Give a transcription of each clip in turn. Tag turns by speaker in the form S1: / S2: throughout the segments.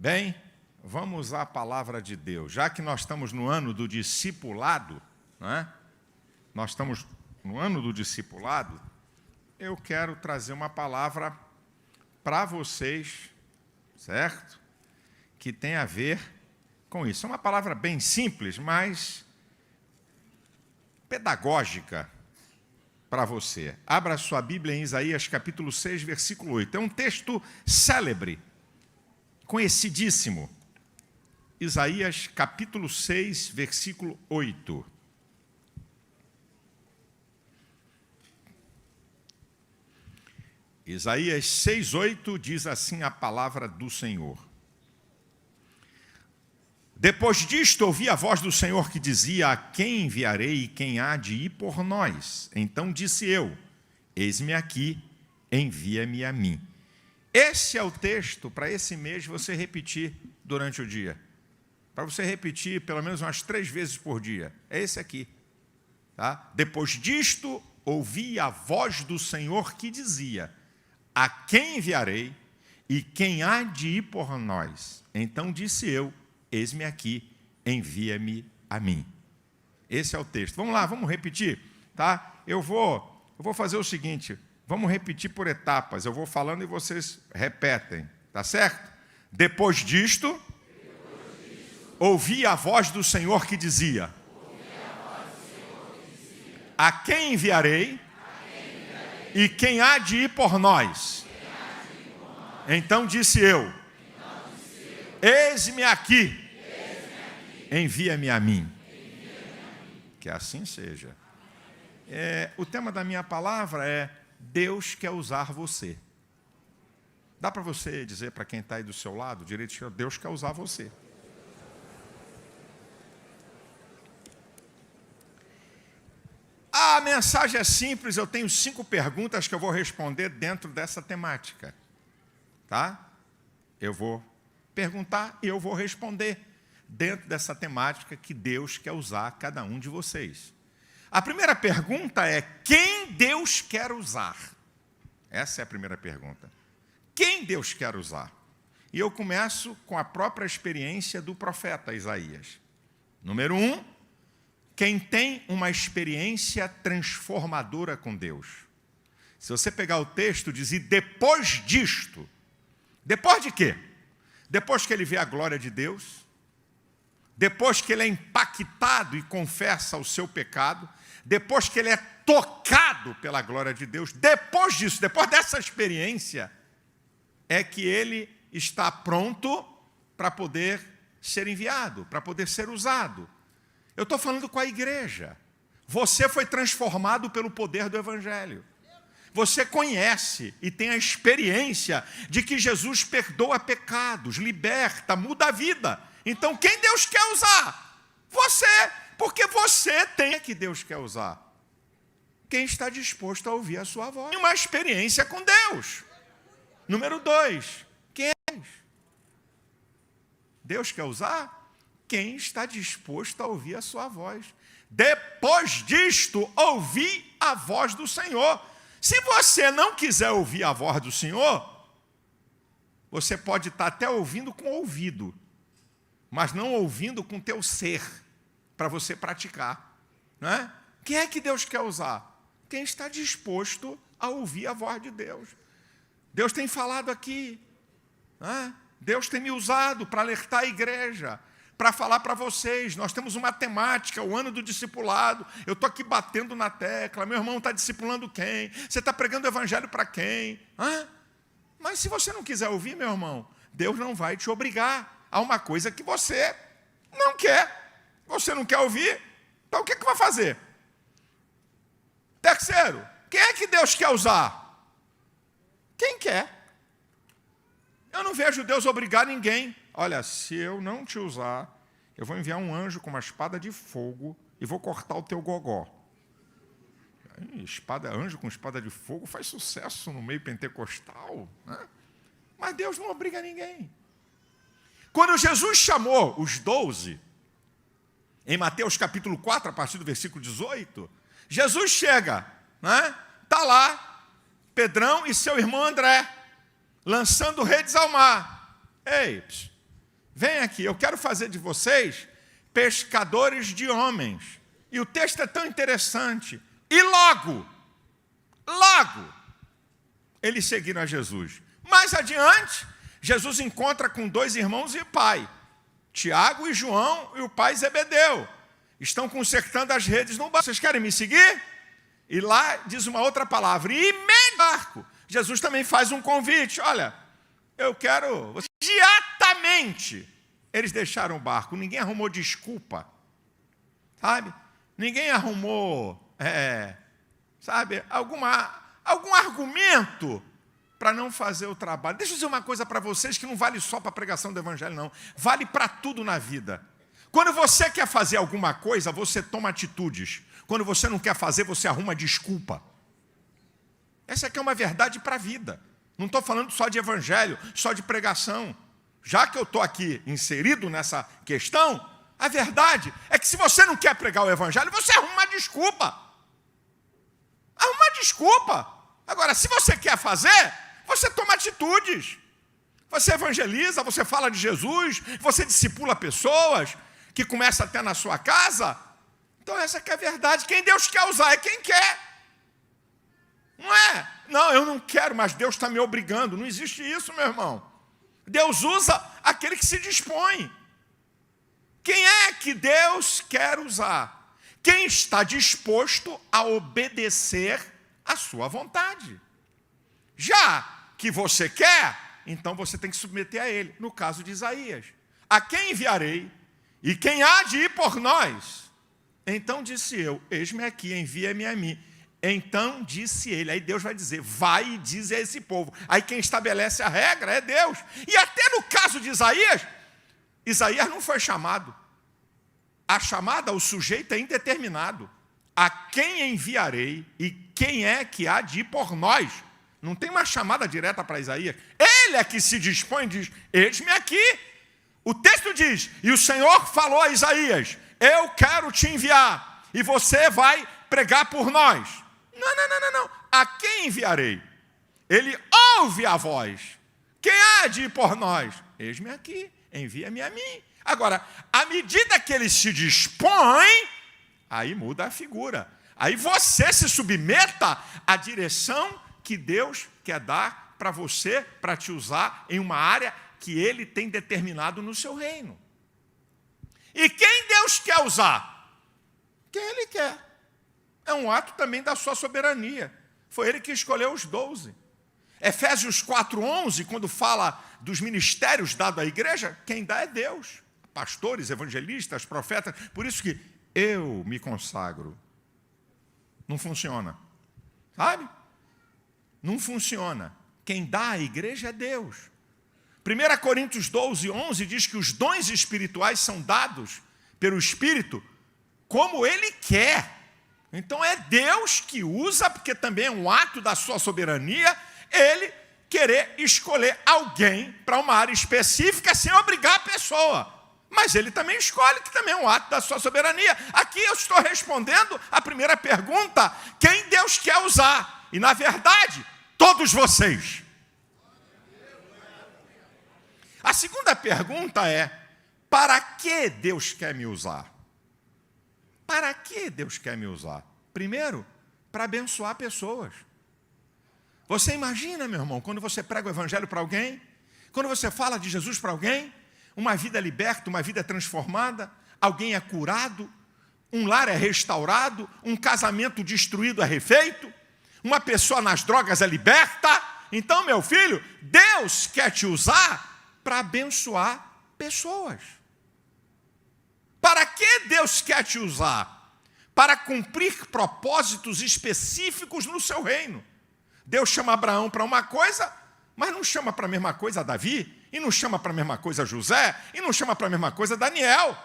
S1: Bem, vamos usar a palavra de Deus. Já que nós estamos no ano do discipulado, não é? Nós estamos no ano do discipulado, eu quero trazer uma palavra para vocês, certo? Que tem a ver com isso. É uma palavra bem simples, mas pedagógica para você. Abra sua Bíblia em Isaías capítulo 6, versículo 8. É um texto célebre, conhecidíssimo. Isaías capítulo 6, versículo 8. Isaías 6, 8 diz assim a palavra do Senhor. Depois disto, ouvi a voz do Senhor que dizia: a quem enviarei e quem há de ir por nós? Então disse eu: eis-me aqui, envia-me a mim. Esse é o texto para esse mês você repetir durante o dia. Para você repetir pelo menos umas 3 vezes por dia. É esse aqui. Tá? Depois disto, ouvi a voz do Senhor que dizia: a quem enviarei e quem há de ir por nós? Então disse eu: eis-me aqui, envia-me a mim. Esse é o texto. Vamos lá, vamos repetir, tá? Eu vou fazer o seguinte, vamos repetir por etapas. Eu vou falando e vocês repetem, tá certo? Depois disto, ouvi a voz do Senhor que dizia: a quem enviarei e quem há de ir por nós? Então disse eu: eis-me aqui, envia-me a mim. Que assim seja. O tema da minha palavra é: Deus quer usar você. Dá para você dizer para quem está aí do seu lado, direito, Deus quer usar você. A mensagem é simples, eu tenho 5 perguntas que eu vou responder dentro dessa temática. Tá? Eu vou perguntar e eu vou responder dentro dessa temática que Deus quer usar cada um de vocês. A primeira pergunta é: quem Deus quer usar? Essa é a primeira pergunta. Quem Deus quer usar? E eu começo com a própria experiência do profeta Isaías. Número 1, quem tem uma experiência transformadora com Deus. Se você pegar o texto, diz: e depois disto. Depois de quê? Depois que ele vê a glória de Deus, depois que ele é impactado e confessa o seu pecado, depois que ele é tocado pela glória de Deus, depois disso, depois dessa experiência, é que ele está pronto para poder ser enviado, para poder ser usado. Eu estou falando com a igreja. Você foi transformado pelo poder do Evangelho. Você conhece e tem a experiência de que Jesus perdoa pecados, liberta, muda a vida. Então, quem Deus quer usar? Você, porque você tem que Deus quer usar. Quem está disposto a ouvir a sua voz? Uma experiência com Deus. Número 2, quem é Deus? Deus quer usar? Quem está disposto a ouvir a sua voz? Depois disto, ouvi a voz do Senhor. Se você não quiser ouvir a voz do Senhor, você pode estar até ouvindo com o ouvido, mas não ouvindo com o teu ser, para você praticar. Não é? Quem é que Deus quer usar? Quem está disposto a ouvir a voz de Deus. Deus tem falado aqui. Não é? Deus tem me usado para alertar a igreja, para falar para vocês. Nós temos uma temática, o ano do discipulado. Eu estou aqui batendo na tecla. Meu irmão está discipulando quem? Você está pregando o evangelho para quem? Mas se você não quiser ouvir, meu irmão, Deus não vai te obrigar a uma coisa que você não quer. Você não quer ouvir? Então o que vai fazer? Terceiro, quem é que Deus quer usar? Quem quer. Eu não vejo Deus obrigar ninguém. Olha, se eu não te usar, eu vou enviar um anjo com uma espada de fogo e vou cortar o teu gogó. Anjo com espada de fogo faz sucesso no meio pentecostal, né? Mas Deus não obriga ninguém. Quando Jesus chamou os 12, em Mateus capítulo 4, a partir do versículo 18, Jesus chega, né? Está lá, Pedrão e seu irmão André, lançando redes ao mar. Ei, vem aqui, eu quero fazer de vocês pescadores de homens. E o texto é tão interessante. E logo, eles seguiram a Jesus. Mais adiante, Jesus encontra com 2 irmãos e pai, Tiago e João e o pai Zebedeu. Estão consertando as redes no barco. Vocês querem me seguir? E lá diz uma outra palavra, imediato. Jesus também faz um convite. Olha, eu quero... Imediatamente, eles deixaram o barco. Ninguém arrumou desculpa. Sabe? Ninguém arrumou, algum argumento para não fazer o trabalho. Deixa eu dizer uma coisa para vocês que não vale só para a pregação do evangelho, não. Vale para tudo na vida. Quando você quer fazer alguma coisa, você toma atitudes. Quando você não quer fazer, você arruma desculpa. Essa aqui é uma verdade para a vida. Não estou falando só de evangelho, só de pregação. Já que eu estou aqui inserido nessa questão, a verdade é que se você não quer pregar o evangelho, você arruma uma desculpa. Arruma uma desculpa. Agora, se você quer fazer, você toma atitudes. Você evangeliza, você fala de Jesus, você discipula pessoas, que começa até na sua casa. Então essa que é a verdade. Quem Deus quer usar é quem quer. Não é? Não, eu não quero, mas Deus está me obrigando. Não existe isso, meu irmão. Deus usa aquele que se dispõe. Quem é que Deus quer usar? Quem está disposto a obedecer à sua vontade. Já que você quer, então você tem que submeter a ele. No caso de Isaías. A quem enviarei? E quem há de ir por nós? Então disse eu, eis-me aqui, envia-me a mim. Então disse ele, aí Deus vai dizer, vai e diz a esse povo. Aí quem estabelece a regra é Deus. E até no caso de Isaías, Isaías não foi chamado. A chamada, o sujeito é indeterminado. A quem enviarei e quem é que há de ir por nós? Não tem uma chamada direta para Isaías. Ele é que se dispõe e diz, eis-me aqui. O texto diz, e o Senhor falou a Isaías, eu quero te enviar, e você vai pregar por nós. Não. A quem enviarei? Ele ouve a voz. Quem há de ir por nós? Eis-me aqui, envia-me a mim. Agora, à medida que ele se dispõe, aí muda a figura. Aí você se submeta à direção que Deus quer dar para você, para te usar em uma área que ele tem determinado no seu reino. E quem Deus quer usar? Quem ele quer. É um ato também da sua soberania. Foi ele que escolheu os 12. Efésios 4:11, quando fala dos ministérios dados à igreja, quem dá é Deus. Pastores, evangelistas, profetas. Por isso que eu me consagro. Não funciona. Sabe? Não funciona. Quem dá à igreja é Deus. 1 Coríntios 12:11 diz que os dons espirituais são dados pelo Espírito como Ele quer. Então é Deus que usa, porque também é um ato da sua soberania, Ele querer escolher alguém para uma área específica sem obrigar a pessoa. Mas Ele também escolhe, que também é um ato da sua soberania. Aqui eu estou respondendo a primeira pergunta, quem Deus quer usar? E na verdade, todos vocês. A segunda pergunta é, para que Deus quer me usar? Para que Deus quer me usar? Primeiro, para abençoar pessoas. Você imagina, meu irmão, quando você prega o evangelho para alguém, quando você fala de Jesus para alguém, uma vida liberta, uma vida transformada, alguém é curado, um lar é restaurado, um casamento destruído é refeito, uma pessoa nas drogas é liberta. Então, meu filho, Deus quer te usar para abençoar pessoas. Para que Deus quer te usar? Para cumprir propósitos específicos no seu reino. Deus chama Abraão para uma coisa, mas não chama para a mesma coisa Davi, e não chama para a mesma coisa José, e não chama para a mesma coisa Daniel.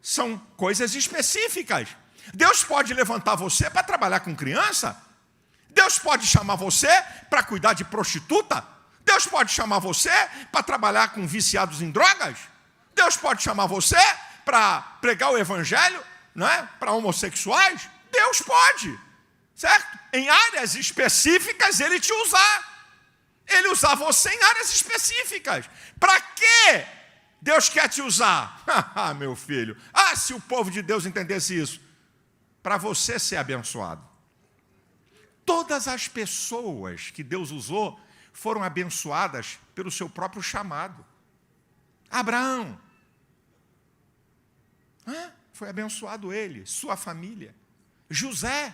S1: São coisas específicas. Deus pode levantar você para trabalhar com criança. Deus pode chamar você para cuidar de prostituta. Deus pode chamar você para trabalhar com viciados em drogas. Deus pode chamar você para pregar o evangelho, não é? Para homossexuais. Deus pode, certo? Em áreas específicas Ele te usar. Ele usar você em áreas específicas. Para que Deus quer te usar. Ah, meu filho. Se o povo de Deus entendesse isso. Para você ser abençoado. Todas as pessoas que Deus usou foram abençoadas pelo seu próprio chamado. Abraão. Foi abençoado ele, sua família. José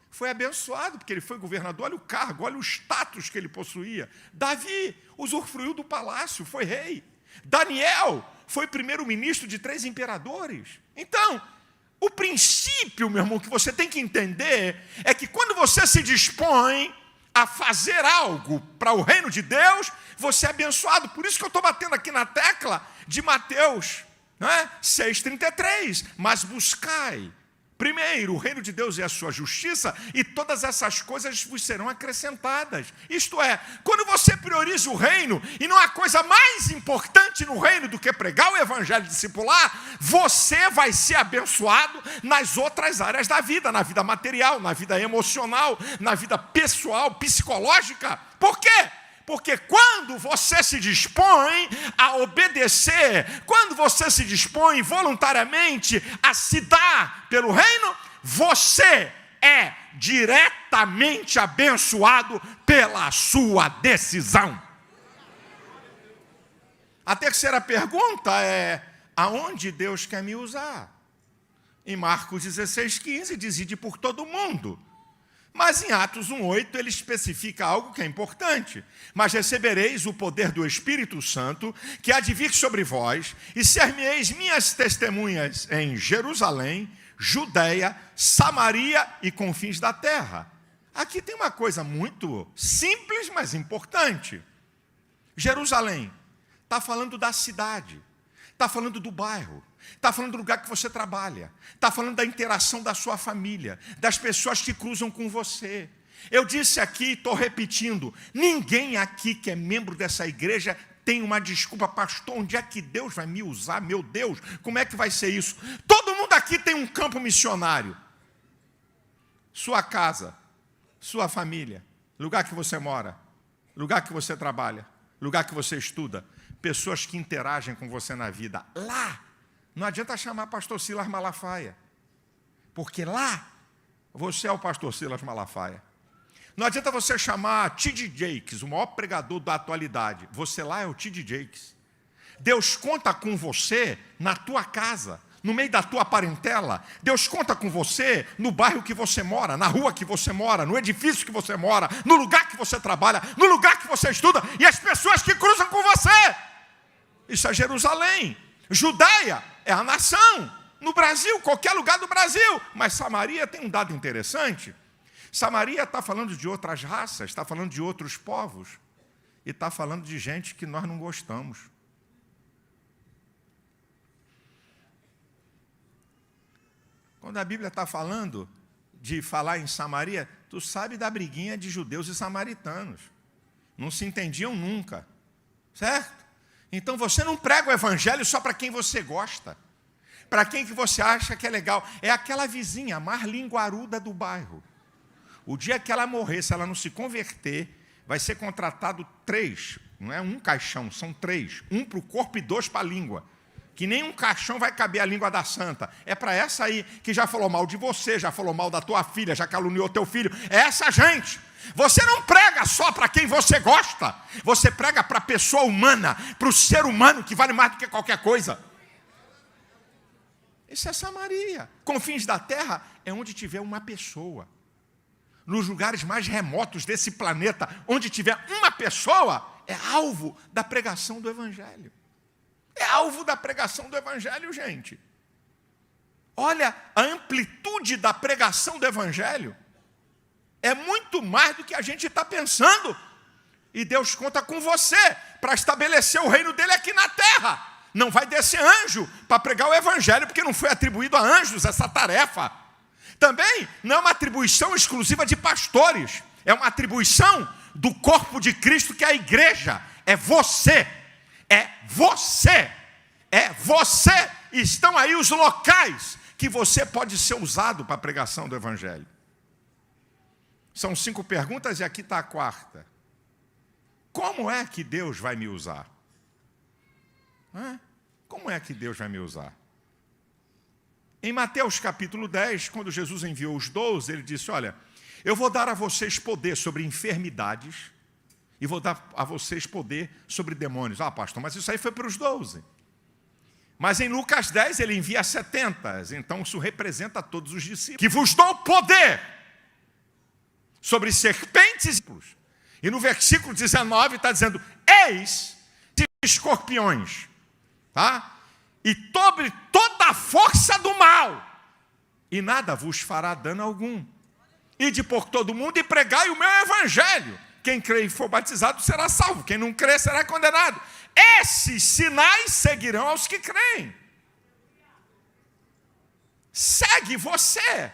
S1: foi abençoado porque ele foi governador. Olha o cargo, olha o status que ele possuía. Davi usufruiu do palácio, foi rei. Daniel foi primeiro-ministro de 3 imperadores. Então, o princípio, meu irmão, que você tem que entender é que quando você se dispõe a fazer algo para o reino de Deus, você é abençoado. Por isso que eu estou batendo aqui na tecla de Mateus 6,33. Mas buscai primeiro o reino de Deus e a sua justiça, e todas essas coisas vos serão acrescentadas. Isto é, quando você prioriza o reino, e não há coisa mais importante no reino do que pregar o evangelho discipular, você vai ser abençoado nas outras áreas da vida, na vida material, na vida emocional, na vida pessoal, psicológica. Por quê? Porque quando você se dispõe a obedecer, quando você se dispõe voluntariamente a se dar pelo reino, você é diretamente abençoado pela sua decisão. A terceira pergunta é: aonde Deus quer me usar? Em Marcos 16,15 diz: ide por todo mundo. Mas em Atos 1,8 ele especifica algo que é importante. Mas recebereis o poder do Espírito Santo, que há de vir sobre vós, e ser-me-eis minhas testemunhas em Jerusalém, Judeia, Samaria e confins da terra. Aqui tem uma coisa muito simples, mas importante. Jerusalém está falando da cidade, está falando do bairro, está falando do lugar que você trabalha, está falando da interação da sua família, das pessoas que cruzam com você. Eu disse aqui, estou repetindo, ninguém aqui que é membro dessa igreja tem uma desculpa: pastor, onde é que Deus vai me usar? Meu Deus, como é que vai ser isso? Todo mundo aqui tem um campo missionário. Sua casa, sua família, lugar que você mora, lugar que você trabalha, lugar que você estuda, pessoas que interagem com você na vida. Lá, não adianta chamar pastor Silas Malafaia, porque lá você é o pastor Silas Malafaia. Não adianta você chamar T.D. Jakes, o maior pregador da atualidade. Você lá é o T.D. Jakes. Deus conta com você na tua casa, no meio da tua parentela. Deus conta com você no bairro que você mora, na rua que você mora, no edifício que você mora, no lugar que você trabalha, no lugar que você estuda, e as pessoas que cruzam com você. Isso é Jerusalém. Judeia é a nação. No Brasil, qualquer lugar do Brasil. Mas Samaria tem um dado interessante. Samaria está falando de outras raças, está falando de outros povos, e está falando de gente que nós não gostamos. Quando a Bíblia está falando de falar em Samaria, tu sabe da briguinha de judeus e samaritanos. Não se entendiam nunca, certo? Então você não prega o evangelho só para quem você gosta, para quem que você acha que é legal. É aquela vizinha mais linguaruda do bairro. O dia que ela morrer, se ela não se converter, vai ser contratado 3, não é um caixão, são 3. Um para o corpo e 2 para a língua. Que nem um caixão vai caber a língua da santa. É para essa aí que já falou mal de você, já falou mal da tua filha, já caluniou teu filho. É essa gente. Você não prega só para quem você gosta. Você prega para a pessoa humana, para o ser humano, que vale mais do que qualquer coisa. Isso é Samaria. Confins da terra é onde tiver uma pessoa. Nos lugares mais remotos desse planeta, onde tiver uma pessoa, é alvo da pregação do evangelho. É alvo da pregação do evangelho, gente. Olha a amplitude da pregação do evangelho. É muito mais do que a gente está pensando. E Deus conta com você para estabelecer o reino dele aqui na terra. Não vai descer anjo para pregar o evangelho, porque não foi atribuído a anjos essa tarefa. Também não é uma atribuição exclusiva de pastores. É uma atribuição do corpo de Cristo, que é a igreja. É você. É você. É você. Estão aí os locais que você pode ser usado para a pregação do evangelho. São 5 perguntas e aqui está a 4ª. Como é que Deus vai me usar? como é que Deus vai me usar? Em Mateus capítulo 10, quando Jesus enviou os 12, ele disse, olha, eu vou dar a vocês poder sobre enfermidades e vou dar a vocês poder sobre demônios. Ah, pastor, mas isso aí foi para os 12. Mas em Lucas 10 ele envia 70, então isso representa todos os discípulos. Que vos dou poder sobre serpentes. E no versículo 19 está dizendo, eis escorpiões, tá? E sobre toda a força do mal, e nada vos fará dano algum. Ide por todo mundo e pregai o meu evangelho. Quem crê e for batizado será salvo, quem não crê será condenado. Esses sinais seguirão aos que creem. Segue você.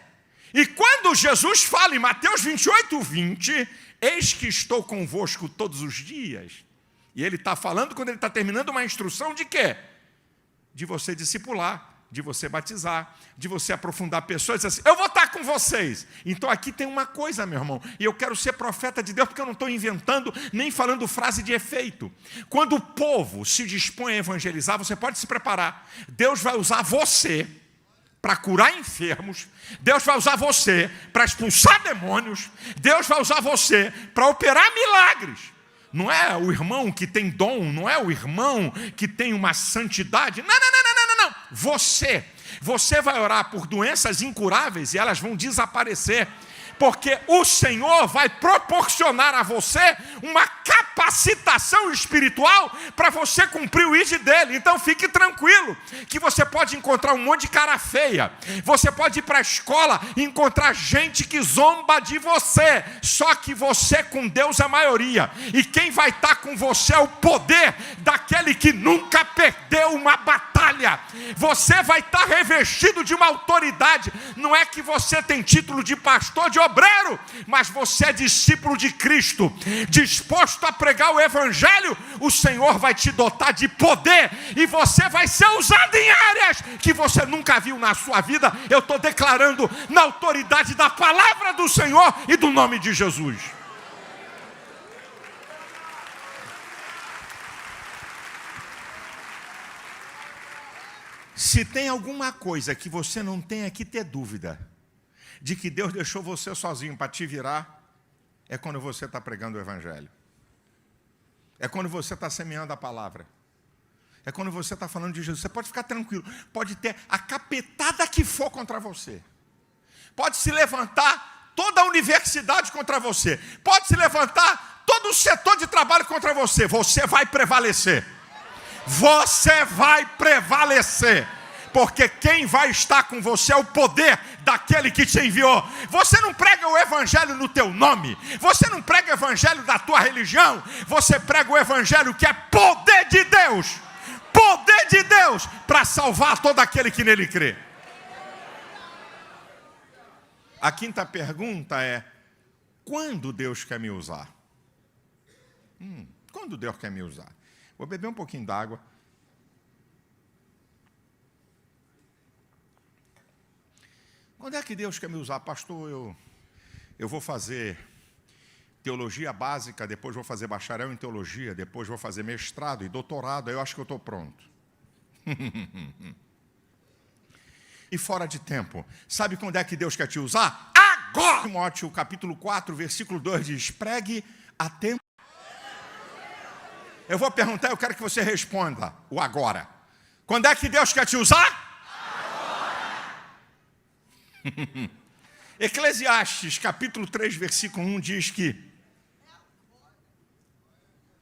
S1: E quando Jesus fala em Mateus 28, 20, eis que estou convosco todos os dias. E ele está falando quando ele está terminando uma instrução de quê? De você discipular, de você batizar, de você aprofundar pessoas, dizer assim, eu vou estar com vocês. Então aqui tem uma coisa, meu irmão, e eu quero ser profeta de Deus, porque eu não estou inventando, nem falando frase de efeito. Quando o povo se dispõe a evangelizar, você pode se preparar. Deus vai usar você para curar enfermos, Deus vai usar você para expulsar demônios, Deus vai usar você para operar milagres. Não é o irmão que tem dom, não é o irmão que tem uma santidade. Não. Você vai orar por doenças incuráveis e elas vão desaparecer. Porque o Senhor vai proporcionar a você uma capacitação espiritual para você cumprir o ID dele. Então fique tranquilo, que você pode encontrar um monte de cara feia. Você pode ir para a escola e encontrar gente que zomba de você. Só que você com Deus é a maioria. E quem vai estar com você é o poder daquele que nunca perdeu uma batalha. Você vai estar revestido de uma autoridade. Não é que você tem título de pastor, de obreiro, mas você é discípulo de Cristo, disposto a pregar o evangelho. O Senhor vai te dotar de poder e você vai ser usado em áreas que você nunca viu na sua vida. Eu estou declarando na autoridade da palavra do Senhor e do nome de Jesus. Se tem alguma coisa que você não tenha que ter dúvida de que Deus deixou você sozinho para te virar, é quando você está pregando o evangelho. É quando você está semeando a palavra. É quando você está falando de Jesus. Você pode ficar tranquilo. Pode ter a capetada que for contra você. Pode se levantar toda a universidade contra você. Pode se levantar todo o setor de trabalho contra você. Você vai prevalecer. Você vai prevalecer. Porque quem vai estar com você é o poder daquele que te enviou. Você não prega o evangelho no teu nome. Você não prega o evangelho da tua religião. Você prega o evangelho que é poder de Deus. Poder de Deus para salvar todo aquele que nele crê. A quinta pergunta é: quando Deus quer me usar? Quando Deus quer me usar? Vou beber um pouquinho d'água. Quando é que Deus quer me usar? Pastor, eu vou fazer teologia básica, depois vou fazer bacharel em teologia, depois vou fazer mestrado e doutorado, aí eu acho que eu estou pronto. E fora de tempo, sabe quando é que Deus quer te usar? Agora! Timóteo capítulo 4, versículo 2 diz, pregue a tempo. Eu vou perguntar, eu quero que você responda o agora. Quando é que Deus quer te usar? Eclesiastes, capítulo 3, versículo 1 diz que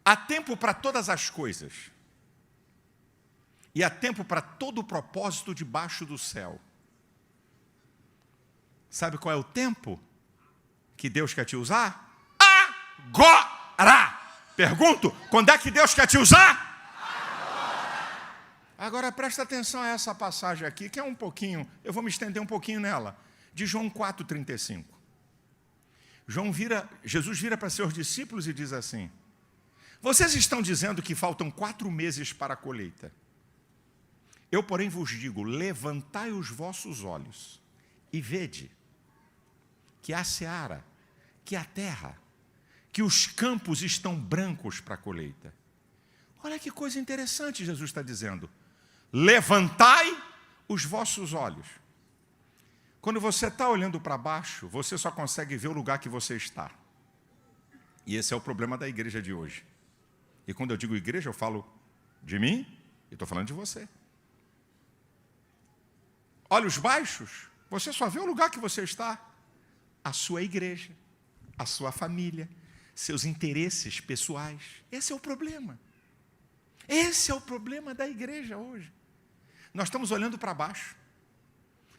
S1: há tempo para todas as coisas e há tempo para todo o propósito debaixo do céu. Sabe qual é o tempo que Deus quer te usar? Agora! Pergunto, quando é que Deus quer te usar? Agora presta atenção a essa passagem aqui, que é um pouquinho, eu vou me estender um pouquinho nela, de João 4,35. Jesus vira para seus discípulos e diz assim, vocês estão dizendo que faltam 4 meses para a colheita. Eu, porém, vos digo, levantai os vossos olhos e vede que há seara, que há terra, que os campos estão brancos para a colheita. Olha que coisa interessante Jesus está dizendo. levantai os vossos olhos. Quando você está olhando para baixo, você só consegue ver o lugar que você está. E esse é o problema da igreja de hoje. E quando eu digo igreja, eu falo de mim e estou falando de você. Olhos baixos, você só vê o lugar que você está. A sua igreja, a sua família, seus interesses pessoais. Esse é o problema. Esse é o problema da igreja hoje. Nós estamos olhando para baixo.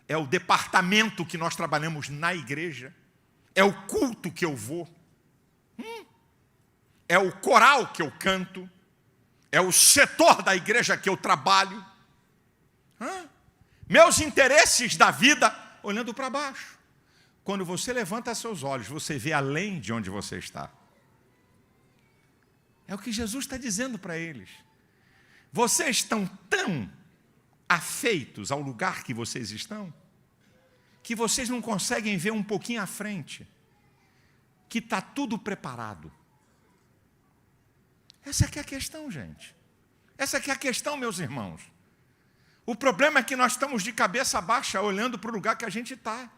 S1: É o departamento que nós trabalhamos na igreja. É o culto que eu vou. É o coral que eu canto. É o setor da igreja que eu trabalho. Meus interesses da vida, olhando para baixo. Quando você levanta seus olhos, você vê além de onde você está. É o que Jesus está dizendo para eles. Vocês estão tão afeitos ao lugar que vocês estão, que vocês não conseguem ver um pouquinho à frente, que está tudo preparado. Essa aqui é a questão, gente. Essa aqui é a questão, meus irmãos. O problema é que nós estamos de cabeça baixa, olhando para o lugar que a gente está.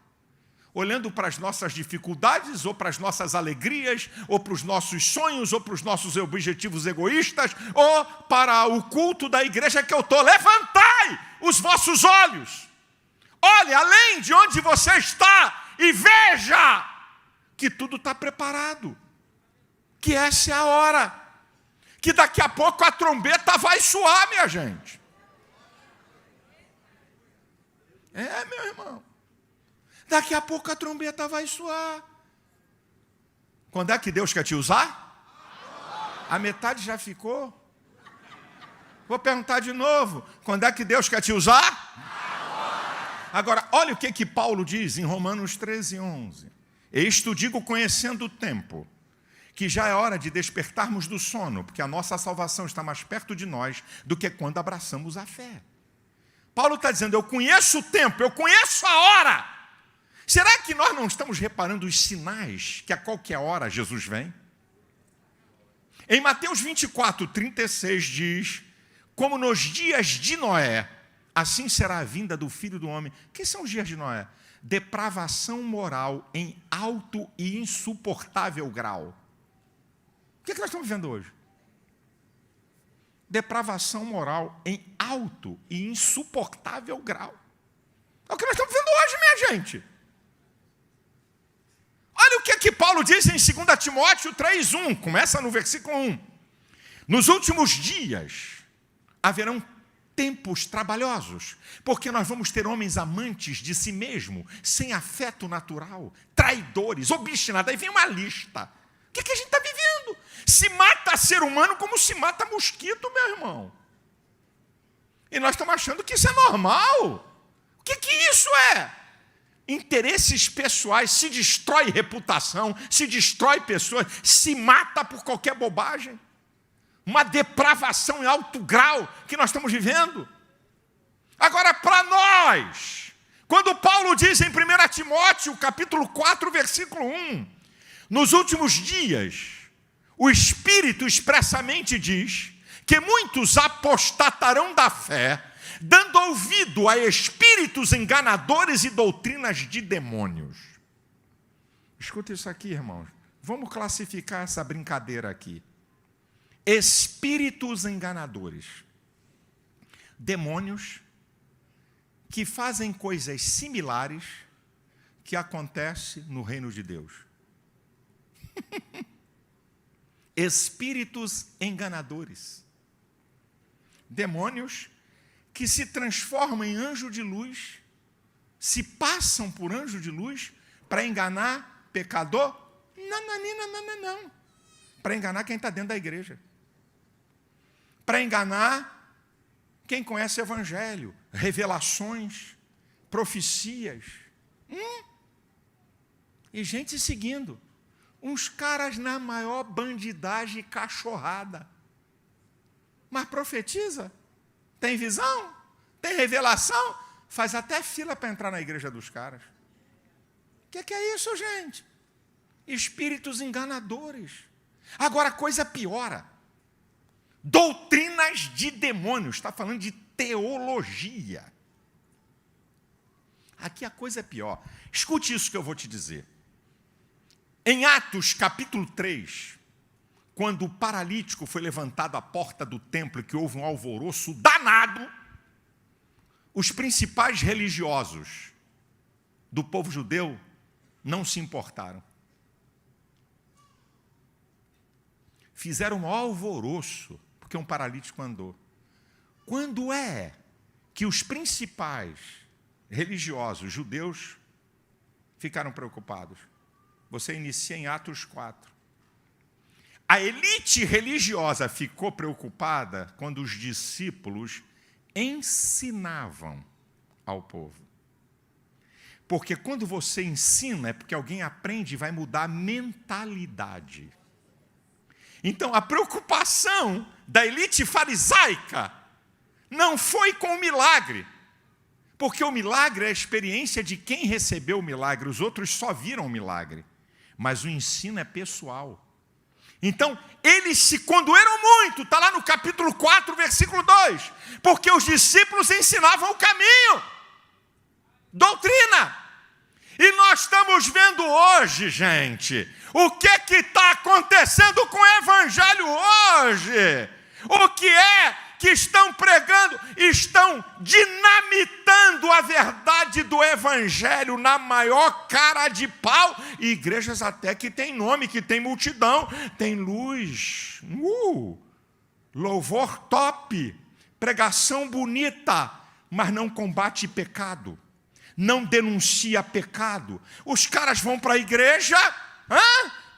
S1: Olhando para as nossas dificuldades, ou para as nossas alegrias, ou para os nossos sonhos, ou para os nossos objetivos egoístas, ou para o culto da igreja que eu estou. Levantai os vossos olhos. Olhe além de onde você está e veja que tudo está preparado. Que essa é a hora. Que daqui a pouco a trombeta vai soar, minha gente. Meu irmão. Daqui a pouco a trombeta vai soar. Quando é que Deus quer te usar? A metade já ficou. Vou perguntar de novo. Quando é que Deus quer te usar? Agora, olha o que Paulo diz em Romanos 13:11. Isto digo conhecendo o tempo, que já é hora de despertarmos do sono, porque a nossa salvação está mais perto de nós do que quando abraçamos a fé. Paulo está dizendo, eu conheço o tempo, eu conheço a hora. Será que nós não estamos reparando os sinais que a qualquer hora Jesus vem? Em Mateus 24:36 diz, como nos dias de Noé, assim será a vinda do Filho do Homem. O que são os dias de Noé? Depravação moral em alto e insuportável grau. O que nós estamos vivendo hoje? Depravação moral em alto e insuportável grau. É o que nós estamos vivendo hoje, minha gente. Olha o que Paulo diz em 2 Timóteo 3:1. Começa no versículo 1. Nos últimos dias haverão tempos trabalhosos, porque nós vamos ter homens amantes de si mesmo, sem afeto natural, traidores, obstinados. Aí vem uma lista. O que a gente está vivendo? Se mata ser humano como se mata mosquito, meu irmão. E nós estamos achando que isso é normal. O que isso é? Interesses pessoais, se destrói reputação, se destrói pessoas, se mata por qualquer bobagem. Uma depravação em alto grau que nós estamos vivendo. Agora, para nós, quando Paulo diz em 1 Timóteo, capítulo 4, versículo 1, nos últimos dias, o Espírito expressamente diz que muitos apostatarão da fé, dando ouvido a espíritos enganadores e doutrinas de demônios. Escuta isso aqui, irmãos. Vamos classificar essa brincadeira aqui. Espíritos enganadores. Demônios que fazem coisas similares que acontecem no reino de Deus. Espíritos enganadores. Demônios que se transformam em anjo de luz, se passam por anjo de luz para enganar pecador? Não. Para enganar quem está dentro da igreja. Para enganar quem conhece o evangelho, revelações, profecias. E gente seguindo. Uns caras na maior bandidagem e cachorrada. Mas profetiza? Tem visão? Tem revelação? Faz até fila para entrar na igreja dos caras. O que é isso, gente? Espíritos enganadores. Agora a coisa piora. Doutrinas de demônios. Está falando de teologia. Aqui a coisa é pior. Escute isso que eu vou te dizer. Em Atos, capítulo 3, quando o paralítico foi levantado à porta do templo, que houve um alvoroço danado, os principais religiosos do povo judeu não se importaram. Fizeram um alvoroço, porque um paralítico andou. Quando é que os principais religiosos judeus ficaram preocupados? Você inicia em Atos 4. A elite religiosa ficou preocupada quando os discípulos ensinavam ao povo. Porque quando você ensina, é porque alguém aprende e vai mudar a mentalidade. Então, a preocupação da elite farisaica não foi com o milagre, porque o milagre é a experiência de quem recebeu o milagre, os outros só viram o milagre, mas o ensino é pessoal. Então, eles se condoeram muito, está lá no capítulo 4, versículo 2, porque os discípulos ensinavam o caminho, doutrina. E nós estamos vendo hoje, gente, o que está acontecendo com o evangelho hoje. O que é que estão pregando? Estão dinamitando a verdade do evangelho na maior cara de pau. E igrejas até que tem nome, que tem multidão, tem luz, louvor top, pregação bonita, mas não combate pecado, não denuncia pecado. Os caras vão para a igreja,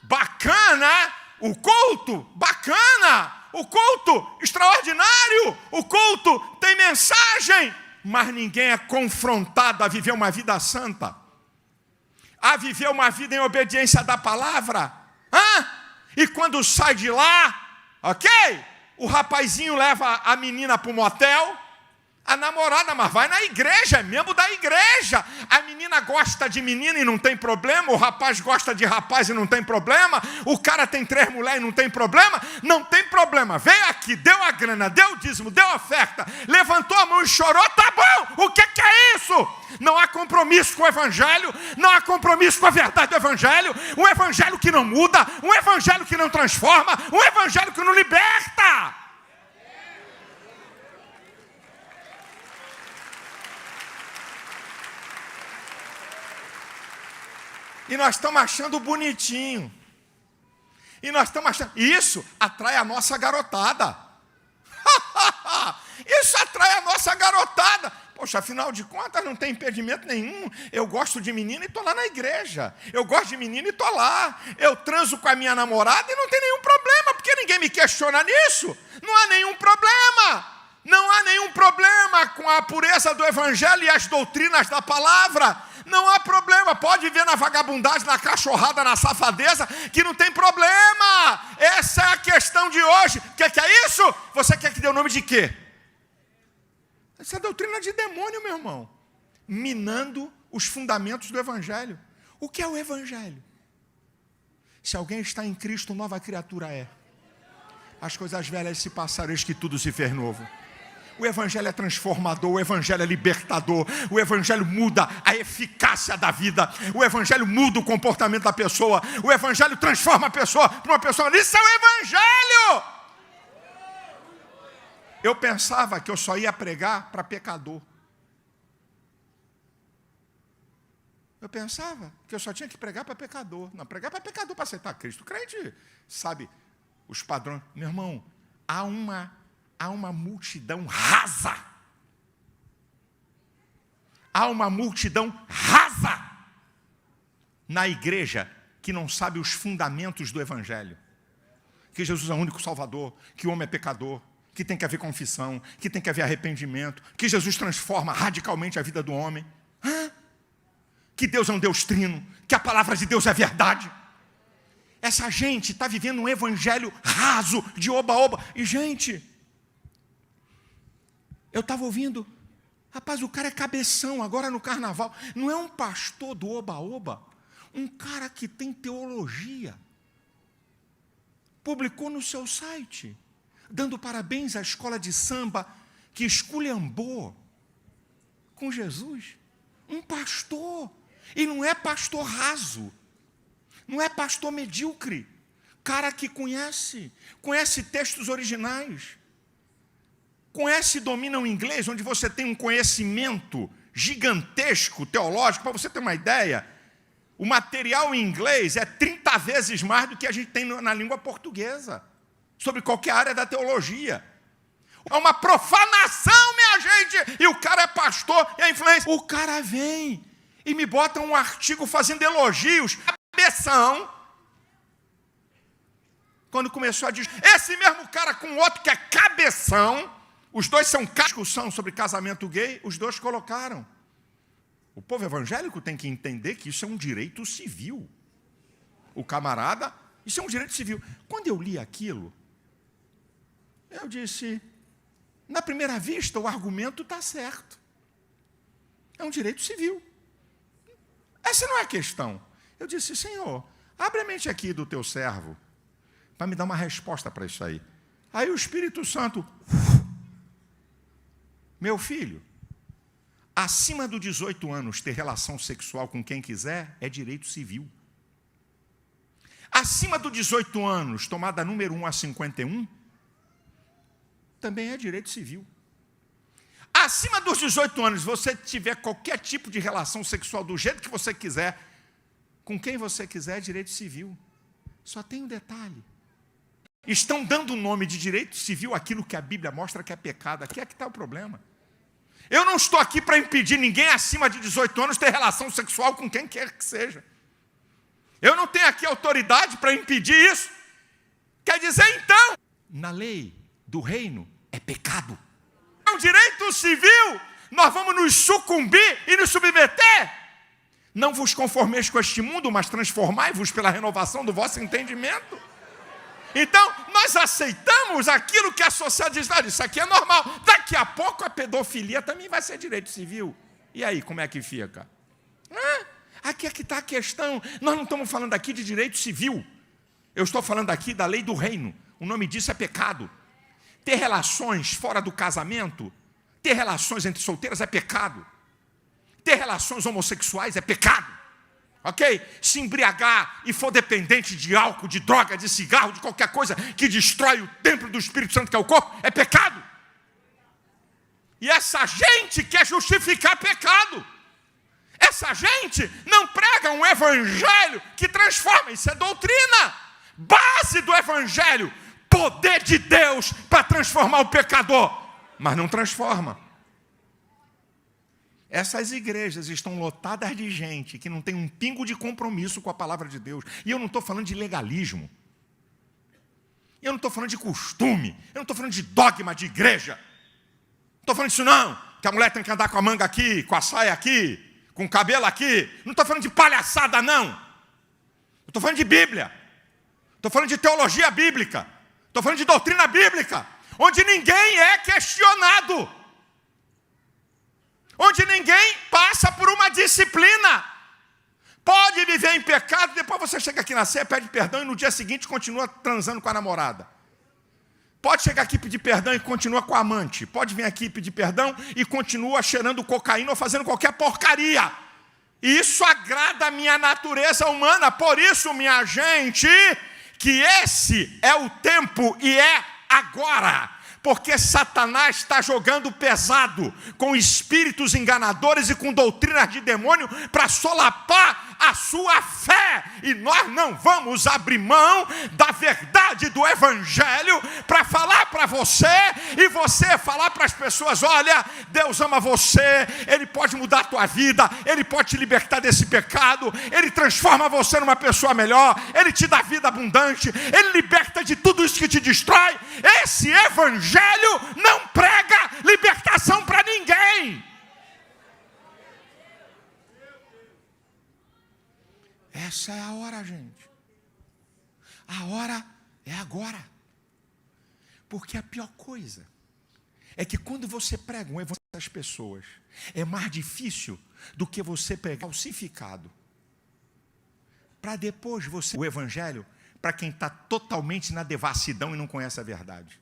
S1: bacana, o culto, bacana, o culto extraordinário, o culto tem mensagem, mas ninguém é confrontado a viver uma vida santa, a viver uma vida em obediência da palavra. E quando sai de lá, ok, o rapazinho leva a menina para o motel, a namorada, mas vai na igreja, é membro da igreja. A menina gosta de menina e não tem problema, o rapaz gosta de rapaz e não tem problema, o cara tem 3 mulheres e não tem problema, não tem problema. Veio aqui, deu a grana, deu o dízimo, deu a oferta, levantou a mão e chorou, tá bom, o que é isso? Não há compromisso com o evangelho, não há compromisso com a verdade do evangelho, um evangelho que não muda, um evangelho que não transforma, um evangelho que não liberta. E nós estamos achando bonitinho. E nós estamos achando... Isso atrai a nossa garotada. Isso atrai a nossa garotada. Poxa, afinal de contas, não tem impedimento nenhum. Eu gosto de menina e estou lá na igreja. Eu gosto de menina e estou lá. Eu transo com a minha namorada e não tem nenhum problema, porque ninguém me questiona nisso. Não há nenhum problema. Não há nenhum problema com a pureza do evangelho e as doutrinas da palavra. Não há problema, pode ver na vagabundagem, na cachorrada, na safadeza, que não tem problema. Essa é a questão de hoje. O que é isso? Você quer que dê o nome de quê? Essa é doutrina de demônio, meu irmão. Minando os fundamentos do evangelho. O que é o evangelho? Se alguém está em Cristo, nova criatura é. As coisas velhas se passaram, eis que tudo se fez novo. O evangelho é transformador, o evangelho é libertador, o evangelho muda a eficácia da vida, o evangelho muda o comportamento da pessoa, o evangelho transforma a pessoa para uma pessoa. Isso é o evangelho! Eu pensava que eu só ia pregar para pecador. Eu pensava que eu só tinha que pregar para pecador. Não, pregar para pecador para aceitar Cristo. O crente sabe os padrões. Meu irmão, há uma multidão rasa. Há uma multidão rasa na igreja que não sabe os fundamentos do evangelho. Que Jesus é o único salvador, que o homem é pecador, que tem que haver confissão, que tem que haver arrependimento, que Jesus transforma radicalmente a vida do homem. Que Deus é um Deus trino, que a palavra de Deus é verdade. Essa gente está vivendo um evangelho raso, de oba-oba. E, gente, eu estava ouvindo, rapaz, o cara é cabeção agora no carnaval. Não é um pastor do oba-oba, um cara que tem teologia. Publicou no seu site, dando parabéns à escola de samba, que esculhambou com Jesus. Um pastor. E não é pastor raso. Não é pastor medíocre. Cara que conhece textos originais. Conhece e domina o inglês, onde você tem um conhecimento gigantesco teológico. Para você ter uma ideia, o material em inglês é 30 vezes mais do que a gente tem na língua portuguesa, sobre qualquer área da teologia. É uma profanação, minha gente! E o cara é pastor e é influência. O cara vem e me bota um artigo fazendo elogios. Cabeção. Quando começou a dizer, esse mesmo cara com outro que é cabeção, os dois são discussão sobre casamento gay, os dois colocaram. O povo evangélico tem que entender que isso é um direito civil. O camarada, isso é um direito civil. Quando eu li aquilo, eu disse, na primeira vista, o argumento está certo. É um direito civil. Essa não é a questão. Eu disse, Senhor, abre a mente aqui do teu servo, para me dar uma resposta para isso aí. Aí o Espírito Santo, meu filho, acima dos 18 anos, ter relação sexual com quem quiser é direito civil. Acima dos 18 anos, tomada número 1 a 51, também é direito civil. Acima dos 18 anos, você tiver qualquer tipo de relação sexual do jeito que você quiser, com quem você quiser, é direito civil. Só tem um detalhe. Estão dando o nome de direito civil àquilo que a Bíblia mostra que é pecado. Aqui é que está o problema. Eu não estou aqui para impedir ninguém acima de 18 anos ter relação sexual com quem quer que seja. Eu não tenho aqui autoridade para impedir isso. Quer dizer, então, na lei do reino é pecado. É um direito civil, nós vamos nos sucumbir e nos submeter. Não vos conformeis com este mundo, mas transformai-vos pela renovação do vosso entendimento. Então, nós aceitamos aquilo que a sociedade diz, não, isso aqui é normal. Daqui a pouco a pedofilia também vai ser direito civil. E aí, como é que fica? Aqui é que está a questão. Nós não estamos falando aqui de direito civil. Eu estou falando aqui da lei do reino. O nome disso é pecado. Ter relações fora do casamento, ter relações entre solteiras é pecado. Ter relações homossexuais é pecado. Ok? Se embriagar e for dependente de álcool, de droga, de cigarro, de qualquer coisa que destrói o templo do Espírito Santo, que é o corpo, é pecado. E essa gente quer justificar pecado. Essa gente não prega um evangelho que transforma. Isso é doutrina. Base do evangelho. Poder de Deus para transformar o pecador. Mas não transforma. Essas igrejas estão lotadas de gente que não tem um pingo de compromisso com a palavra de Deus. E eu não estou falando de legalismo. Eu não estou falando de costume. Eu não estou falando de dogma de igreja. Não estou falando disso não. Que a mulher tem que andar com a manga aqui, com a saia aqui, com o cabelo aqui. Não estou falando de palhaçada não. Estou falando de Bíblia. Estou falando de teologia bíblica. Estou falando de doutrina bíblica. Onde ninguém é questionado. Onde ninguém passa por uma disciplina. Pode viver em pecado, depois você chega aqui na ceia, pede perdão e no dia seguinte continua transando com a namorada. Pode chegar aqui e pedir perdão e continua com a amante. Pode vir aqui e pedir perdão e continua cheirando cocaína ou fazendo qualquer porcaria. E isso agrada a minha natureza humana. Por isso, minha gente, que esse é o tempo e é agora. Porque Satanás está jogando pesado com espíritos enganadores e com doutrinas de demônio para solapar a sua fé. E nós não vamos abrir mão da verdade do evangelho para falar para você e você falar para as pessoas, olha, Deus ama você, Ele pode mudar a tua vida, Ele pode te libertar desse pecado, Ele transforma você numa pessoa melhor, Ele te dá vida abundante, Ele liberta de tudo isso que te destrói. Esse evangelho não prega libertação para ninguém. Essa é a hora, gente. A hora é agora. Porque a pior coisa é que quando você prega um evangelho às pessoas, é mais difícil do que você pregar falsificado. Para depois você o evangelho para quem está totalmente na devassidão e não conhece a verdade.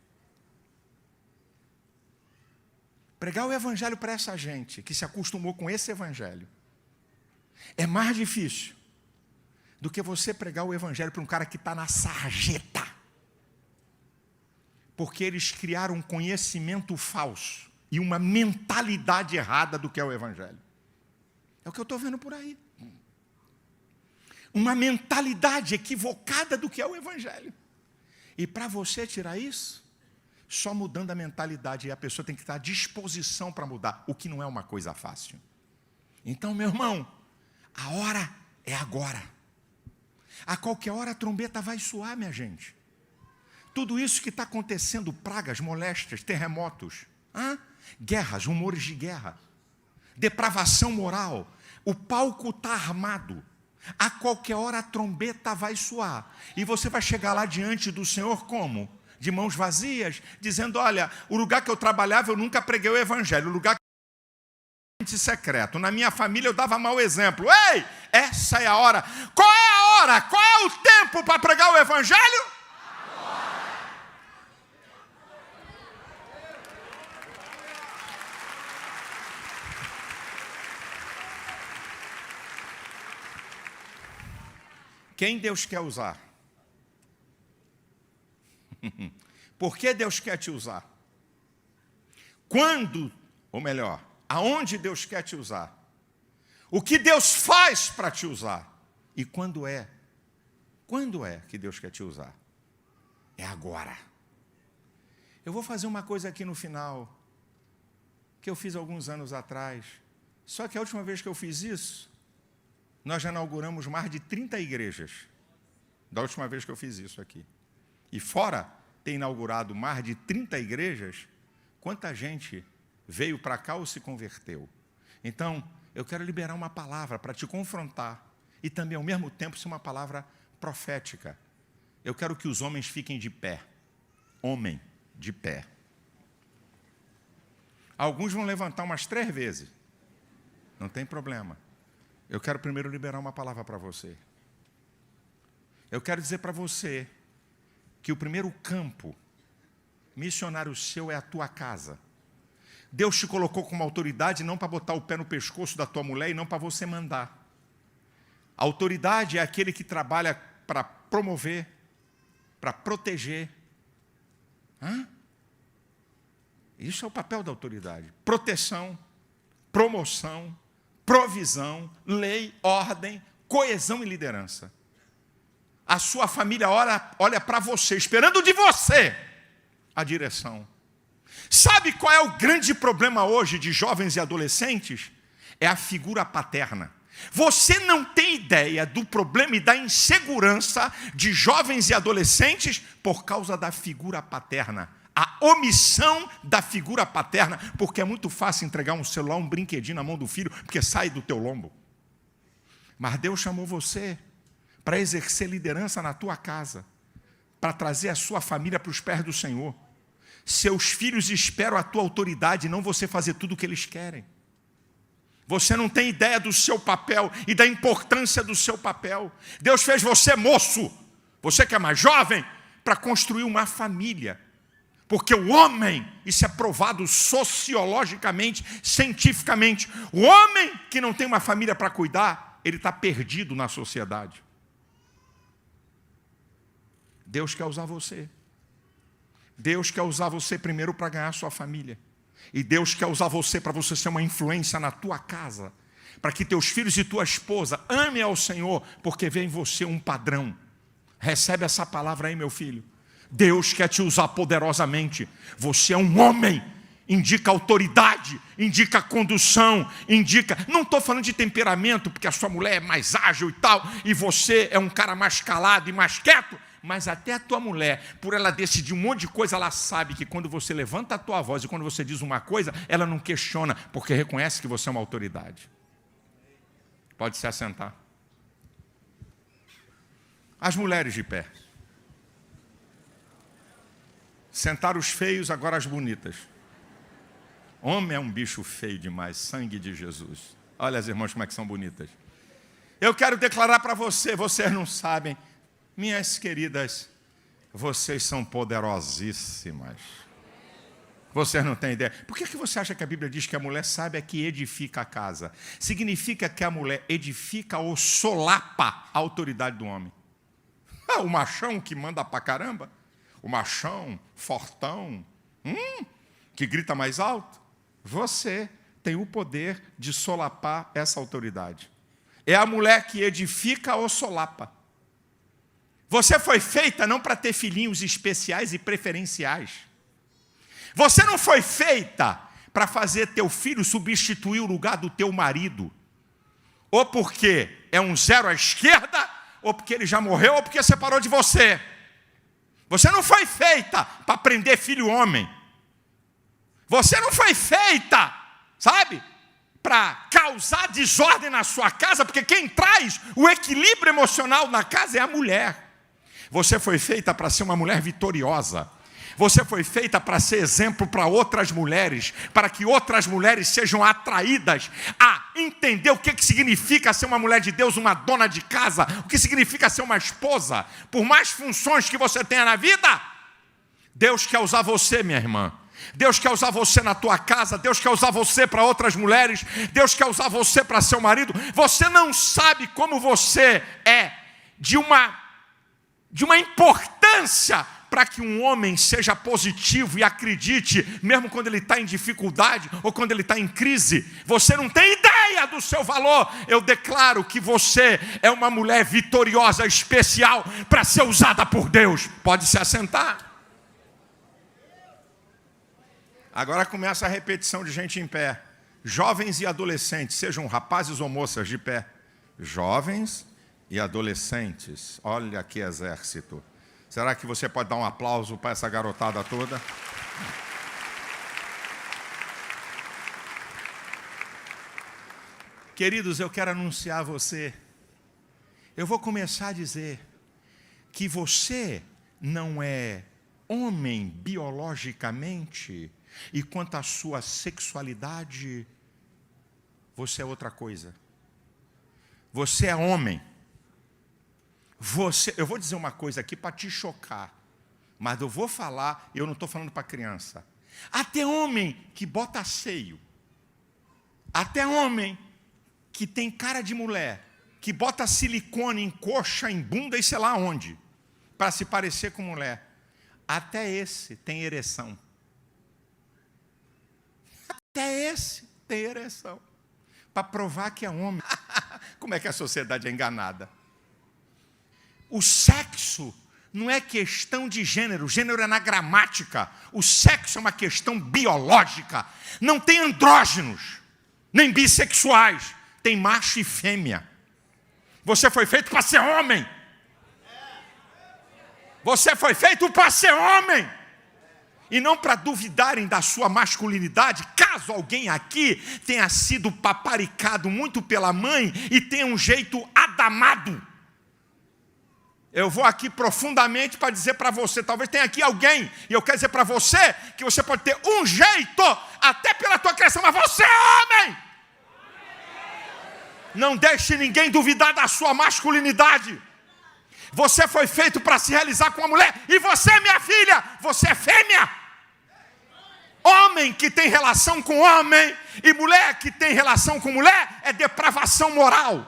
S1: Pregar o evangelho para essa gente que se acostumou com esse evangelho é mais difícil do que você pregar o evangelho para um cara que está na sarjeta. Porque eles criaram um conhecimento falso e uma mentalidade errada do que é o evangelho. É o que eu estou vendo por aí. Uma mentalidade equivocada do que é o evangelho. E para você tirar isso, só mudando a mentalidade, e a pessoa tem que estar à disposição para mudar, o que não é uma coisa fácil. Então, meu irmão, a hora é agora. A qualquer hora a trombeta vai soar, minha gente. Tudo isso que está acontecendo, pragas, moléstias, terremotos, guerras, rumores de guerra, depravação moral, o palco está armado. A qualquer hora a trombeta vai soar. E você vai chegar lá diante do Senhor como? De mãos vazias, dizendo, olha, o lugar que eu trabalhava eu nunca preguei o evangelho, o lugar que eu secreto, na minha família eu dava mau exemplo. Ei, essa é a hora. Qual é a hora? Qual é o tempo para pregar o evangelho? Agora. Quem Deus quer usar? Por que Deus quer te usar? Quando, ou melhor, aonde Deus quer te usar? O que Deus faz para te usar? E quando é? Quando é que Deus quer te usar? É agora. Eu vou fazer uma coisa aqui no final, que eu fiz alguns anos atrás. Só que a última vez que eu fiz isso, nós já inauguramos mais de 30 igrejas. Da última vez que eu fiz isso aqui. E fora ter inaugurado mais de 30 igrejas, quanta gente veio para cá ou se converteu? Então, eu quero liberar uma palavra para te confrontar e também, ao mesmo tempo, ser uma palavra profética. Eu quero que os homens fiquem de pé. Homem, de pé. Alguns vão levantar umas 3 vezes. Não tem problema. Eu quero primeiro liberar uma palavra para você. Eu quero dizer para você que o primeiro campo missionário seu é a tua casa. Deus te colocou como autoridade não para botar o pé no pescoço da tua mulher e não para você mandar. A autoridade é aquele que trabalha para promover, para proteger. Isso é o papel da autoridade. Proteção, promoção, provisão, lei, ordem, coesão e liderança. A sua família olha para você, esperando de você a direção. Sabe qual é o grande problema hoje de jovens e adolescentes? É a figura paterna. Você não tem ideia do problema e da insegurança de jovens e adolescentes por causa da figura paterna. A omissão da figura paterna, porque é muito fácil entregar um celular, um brinquedinho na mão do filho, porque sai do teu lombo. Mas Deus chamou você para exercer liderança na tua casa, para trazer a sua família para os pés do Senhor. Seus filhos esperam a tua autoridade, não você fazer tudo o que eles querem. Você não tem ideia do seu papel e da importância do seu papel. Deus fez você moço, você que é mais jovem, para construir uma família. Porque o homem, isso é provado sociologicamente, cientificamente, o homem que não tem uma família para cuidar, ele está perdido na sociedade. Deus quer usar você. Deus quer usar você primeiro para ganhar a sua família. E Deus quer usar você para você ser uma influência na tua casa. Para que teus filhos e tua esposa amem ao Senhor, porque vê em você um padrão. Recebe essa palavra aí, meu filho. Deus quer te usar poderosamente. Você é um homem. Indica autoridade, indica condução, indica... Não estou falando de temperamento, porque a sua mulher é mais ágil e tal, e você é um cara mais calado e mais quieto. Mas até a tua mulher, por ela decidir um monte de coisa, ela sabe que quando você levanta a tua voz e quando você diz uma coisa, ela não questiona, porque reconhece que você é uma autoridade. Pode se assentar. As mulheres de pé. Sentaram os feios, agora as bonitas. Homem é um bicho feio demais, sangue de Jesus. Olha as irmãs como é que são bonitas. Eu quero declarar para você, vocês não sabem, minhas queridas, vocês são poderosíssimas. Você não tem ideia. Por que você acha que a Bíblia diz que a mulher sábia é que edifica a casa? Significa que a mulher edifica ou solapa a autoridade do homem. O machão que manda pra caramba, o machão fortão, que grita mais alto, você tem o poder de solapar essa autoridade. É a mulher que edifica ou solapa. Você foi feita não para ter filhinhos especiais e preferenciais. Você não foi feita para fazer teu filho substituir o lugar do teu marido. Ou porque é um zero à esquerda, ou porque ele já morreu, ou porque separou de você. Você não foi feita para prender filho homem. Você não foi feita, sabe, para causar desordem na sua casa, porque quem traz o equilíbrio emocional na casa é a mulher. Você foi feita para ser uma mulher vitoriosa. Você foi feita para ser exemplo para outras mulheres, para que outras mulheres sejam atraídas a entender o que significa ser uma mulher de Deus, uma dona de casa, o que significa ser uma esposa. Por mais funções que você tenha na vida, Deus quer usar você, minha irmã. Deus quer usar você na tua casa, Deus quer usar você para outras mulheres, Deus quer usar você para seu marido. Você não sabe como você é de uma importância para que um homem seja positivo e acredite, mesmo quando ele está em dificuldade ou quando ele está em crise. Você não tem ideia do seu valor. Eu declaro que você é uma mulher vitoriosa, especial, para ser usada por Deus. Pode se assentar. Agora começa a repetição de gente em pé. Jovens e adolescentes, sejam rapazes ou moças, de pé. Jovens e adolescentes. Olha que exército. Será que você pode dar um aplauso para essa garotada toda? Queridos, eu quero anunciar a você. Eu vou começar a dizer que você não é homem biologicamente, e quanto à sua sexualidade, você é outra coisa. Você é homem. Eu vou dizer uma coisa aqui para te chocar, mas eu vou falar, eu não estou falando para criança. Até homem que bota seio, até homem que tem cara de mulher, que bota silicone em coxa, em bunda e sei lá onde, para se parecer com mulher, até esse tem ereção. Até esse tem ereção, para provar que é homem. Como é que a sociedade é enganada? O sexo não é questão de gênero, gênero é na gramática. O sexo é uma questão biológica. Não tem andrógenos, nem bissexuais. Tem macho e fêmea. Você foi feito para ser homem. Você foi feito para ser homem. E não para duvidarem da sua masculinidade, caso alguém aqui tenha sido paparicado muito pela mãe e tenha um jeito adamado. Eu vou aqui profundamente para dizer para você, talvez tenha aqui alguém, e eu quero dizer para você, que você pode ter um jeito, até pela tua criação, mas você é homem! Não deixe ninguém duvidar da sua masculinidade. Você foi feito para se realizar com uma mulher, e você, minha filha, você é fêmea. Homem que tem relação com homem, e mulher que tem relação com mulher, é depravação moral.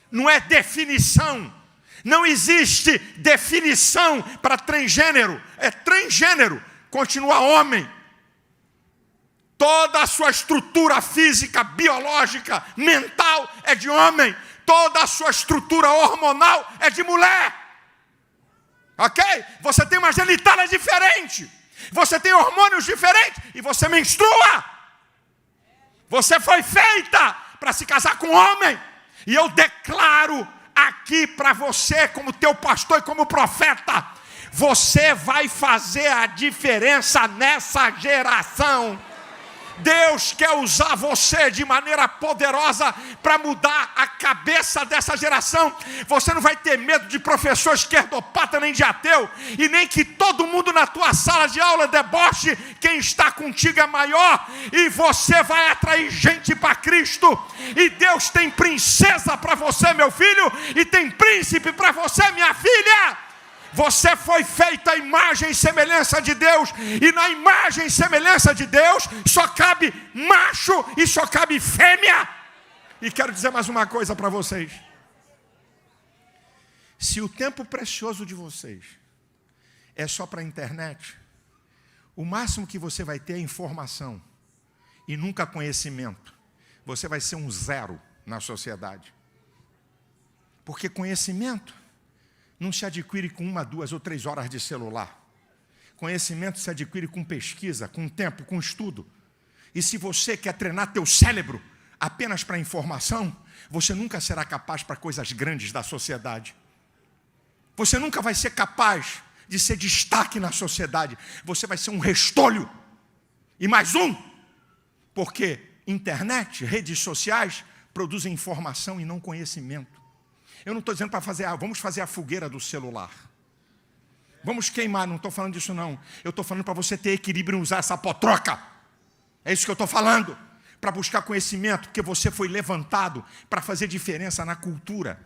S1: Não é definição. Não existe definição para transgênero. É transgênero, continua homem. Toda a sua estrutura física, biológica, mental é de homem. Toda a sua estrutura hormonal é de mulher. Ok? Você tem uma genitália diferente. Você tem hormônios diferentes e você menstrua. Você foi feita para se casar com homem. E eu declaro aqui para você, como teu pastor e como profeta, você vai fazer a diferença nessa geração. Deus quer usar você de maneira poderosa para mudar a cabeça dessa geração. Você não vai ter medo de professor esquerdopata nem de ateu, e nem que todo mundo na tua sala de aula deboche. Quem está contigo é maior, e você vai atrair gente para Cristo. E Deus tem princesa para você, meu filho, e tem príncipe para você, minha filha. Você foi feito à imagem e semelhança de Deus. E na imagem e semelhança de Deus só cabe macho e só cabe fêmea. E quero dizer mais uma coisa para vocês. Se o tempo precioso de vocês é só para a internet, o máximo que você vai ter é informação e nunca conhecimento. Você vai ser um zero na sociedade. Porque conhecimento não se adquire com 1, 2 ou 3 horas de celular. Conhecimento se adquire com pesquisa, com tempo, com estudo. E se você quer treinar teu cérebro apenas para informação, você nunca será capaz para coisas grandes da sociedade. Você nunca vai ser capaz de ser destaque na sociedade. Você vai ser um restolho. E mais um. Porque internet, redes sociais produzem informação e não conhecimento. Eu não estou dizendo para vamos fazer a fogueira do celular. Vamos queimar, não estou falando disso não. Eu estou falando para você ter equilíbrio e usar essa potroca. É isso que eu estou falando. Para buscar conhecimento, porque você foi levantado para fazer diferença na cultura,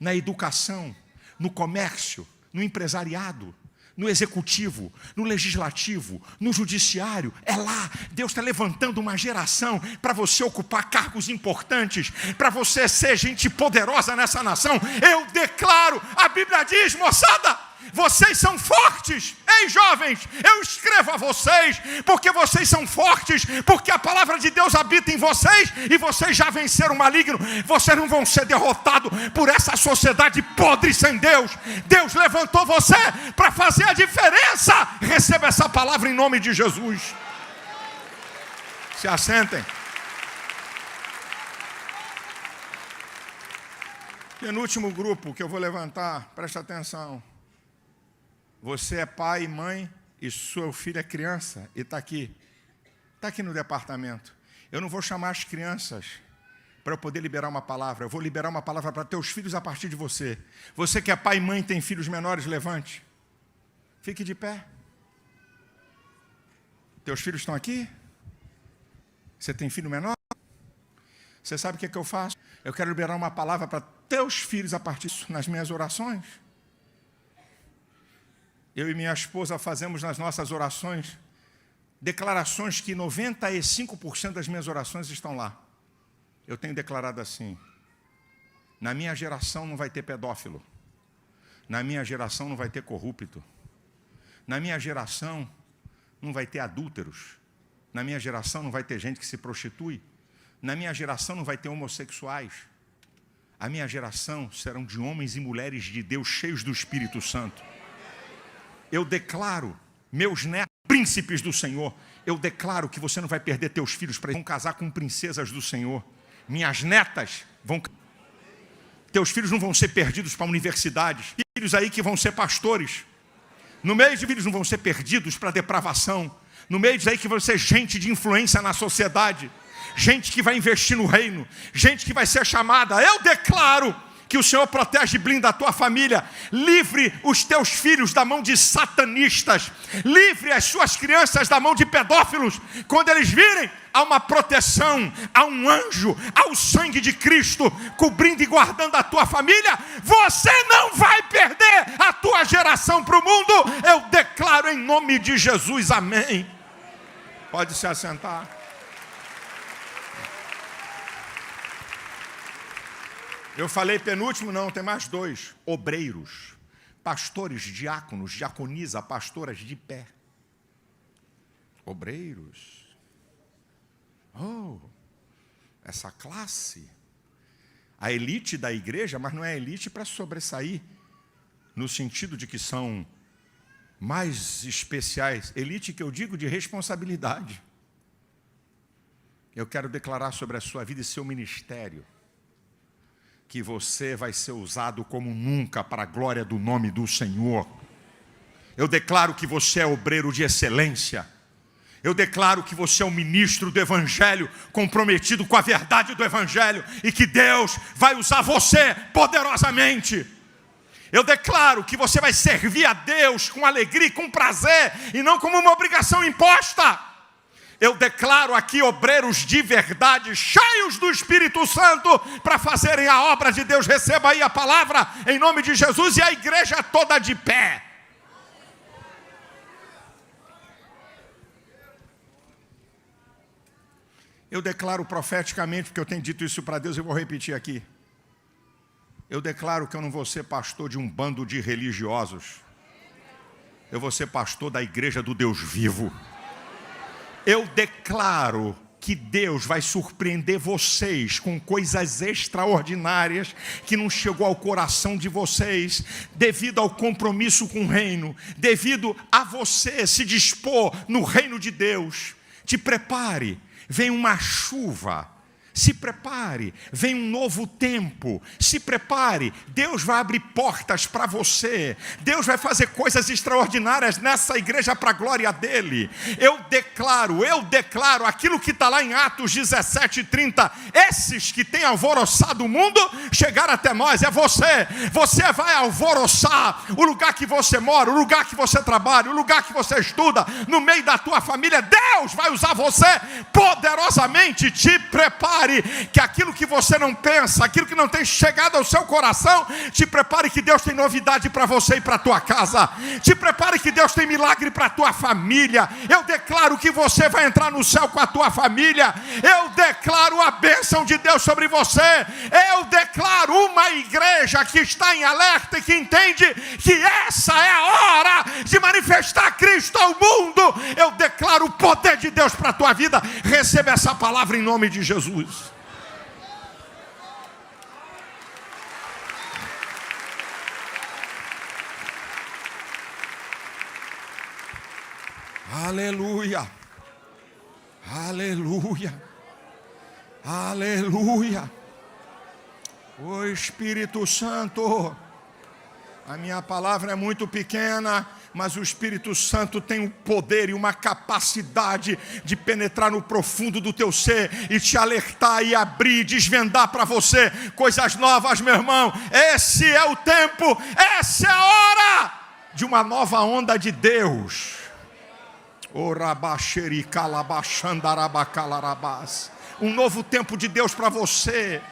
S1: na educação, no comércio, no empresariado, no executivo, no legislativo, no judiciário. É lá, Deus está levantando uma geração para você ocupar cargos importantes, para você ser gente poderosa nessa nação. Eu declaro, a Bíblia diz, moçada, vocês são fortes. Ei, jovens, eu escrevo a vocês, porque vocês são fortes, porque a palavra de Deus habita em vocês, e vocês já venceram o maligno. Vocês não vão ser derrotados por essa sociedade podre sem Deus. Deus levantou você para fazer a diferença. Receba essa palavra em nome de Jesus. Se assentem. Penúltimo grupo que eu vou levantar, presta atenção. Você é pai e mãe e seu filho é criança e está aqui no departamento. Eu não vou chamar as crianças para eu poder liberar uma palavra. Eu vou liberar uma palavra para teus filhos a partir de você. Você que é pai e mãe e tem filhos menores, levante. Fique de pé. Teus filhos estão aqui? Você tem filho menor? Você sabe o que eu faço? Eu quero liberar uma palavra para teus filhos a partir disso, nas minhas orações. Eu e minha esposa fazemos nas nossas orações declarações que 95% das minhas orações estão lá. Eu tenho declarado assim: na minha geração não vai ter pedófilo, na minha geração não vai ter corrupto, na minha geração não vai ter adúlteros, na minha geração não vai ter gente que se prostitui, na minha geração não vai ter homossexuais. A minha geração serão de homens e mulheres de Deus cheios do Espírito Santo. Eu declaro, meus netos, príncipes do Senhor, eu declaro que você não vai perder teus filhos para vão casar com princesas do Senhor. Minhas netas vão... Teus filhos não vão ser perdidos para universidades. Filhos aí que vão ser pastores. No meio de filhos não vão ser perdidos para depravação. No meio de aí que vão ser gente de influência na sociedade. Gente que vai investir no reino. Gente que vai ser chamada. Eu declaro que o Senhor protege e blinda a tua família. Livre os teus filhos da mão de satanistas. Livre as suas crianças da mão de pedófilos. Quando eles virem, há uma proteção, há um anjo, há o sangue de Cristo cobrindo e guardando a tua família. Você não vai perder a tua geração para o mundo. Eu declaro em nome de Jesus, amém. Pode se assentar. Eu falei penúltimo, não, tem mais 2. Obreiros, pastores, diáconos, diaconisa, pastoras de pé. Obreiros. Oh, essa classe. A elite da igreja, mas não é elite para sobressair, no sentido de que são mais especiais. Elite que eu digo de responsabilidade. Eu quero declarar sobre a sua vida e seu ministério que você vai ser usado como nunca para a glória do nome do Senhor. Eu declaro que você é obreiro de excelência. Eu declaro que você é um ministro do Evangelho, comprometido com a verdade do Evangelho, e que Deus vai usar você poderosamente. Eu declaro que você vai servir a Deus com alegria e com prazer, e não como uma obrigação imposta. Eu declaro aqui obreiros de verdade, cheios do Espírito Santo, para fazerem a obra de Deus. Receba aí a palavra em nome de Jesus, e a igreja toda de pé. Eu declaro profeticamente, porque eu tenho dito isso para Deus, eu vou repetir aqui. Eu declaro que eu não vou ser pastor de um bando de religiosos. Eu vou ser pastor da igreja do Deus vivo. Eu declaro que Deus vai surpreender vocês com coisas extraordinárias que não chegou ao coração de vocês, devido ao compromisso com o reino, devido a você se dispor no reino de Deus. Te prepare, vem uma chuva. Se prepare, vem um novo tempo. Se prepare, Deus vai abrir portas para você. Deus vai fazer coisas extraordinárias nessa igreja para a glória dele. Eu declaro aquilo que está lá em Atos 17:30. Esses que têm alvoroçado o mundo chegaram até nós. É você. Você vai alvoroçar o lugar que você mora, o lugar que você trabalha, o lugar que você estuda, no meio da tua família. Deus vai usar você poderosamente. Te prepare. Que aquilo que você não pensa, aquilo que não tem chegado ao seu coração, te prepare que Deus tem novidade para você e para a tua casa. Te prepare que Deus tem milagre para a tua família. Eu declaro que você vai entrar no céu com a tua família. Eu declaro a bênção de Deus sobre você. Eu declaro uma igreja que está em alerta e que entende que essa é a hora de manifestar Cristo ao mundo. Eu declaro o poder de Deus para a tua vida. Receba essa palavra em nome de Jesus. Aleluia, aleluia, aleluia. O Espírito Santo, a minha palavra é muito pequena, mas o Espírito Santo tem um poder e uma capacidade de penetrar no profundo do teu ser e te alertar e abrir, desvendar para você coisas novas, meu irmão. Esse é o tempo, essa é a hora de uma nova onda de Deus. Um novo tempo de Deus para você.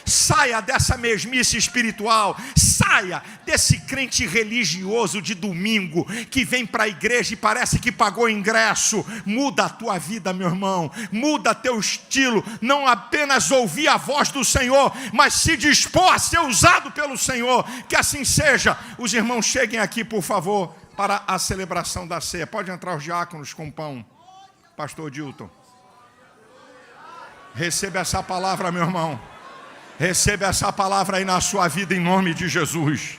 S1: Saia dessa mesmice espiritual. Saia desse crente religioso de domingo que vem para a igreja e parece que pagou ingresso. Muda a tua vida, meu irmão. Muda teu estilo. Não apenas ouvir a voz do Senhor, mas se dispor a ser usado pelo Senhor. Que assim seja. Os irmãos cheguem aqui, por favor, para a celebração da ceia. Pode entrar os diáconos com pão. Pastor Dilton. Receba essa palavra, meu irmão. Receba essa palavra aí na sua vida em nome de Jesus.